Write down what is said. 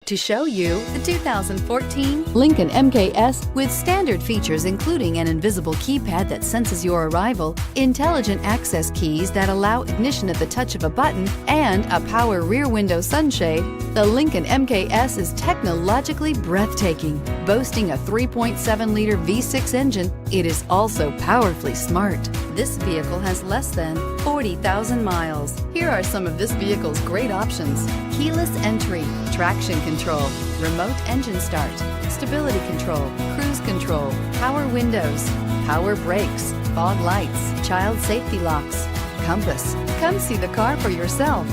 to show you the 2014 Lincoln MKS. With standard features including an invisible keypad that senses your arrival, intelligent access keys that allow ignition at the touch of a button, and a power rear window sunshade, the Lincoln MKS is technologically breathtaking. Boasting a 3.7-liter V6 engine, it is also powerfully smart. This vehicle has less than 40,000 miles. Here are some of this vehicle's great options: keyless entry, traction control, remote engine start, stability control, cruise control, power windows, power brakes, fog lights, child safety locks, compass. Come see the car for yourself.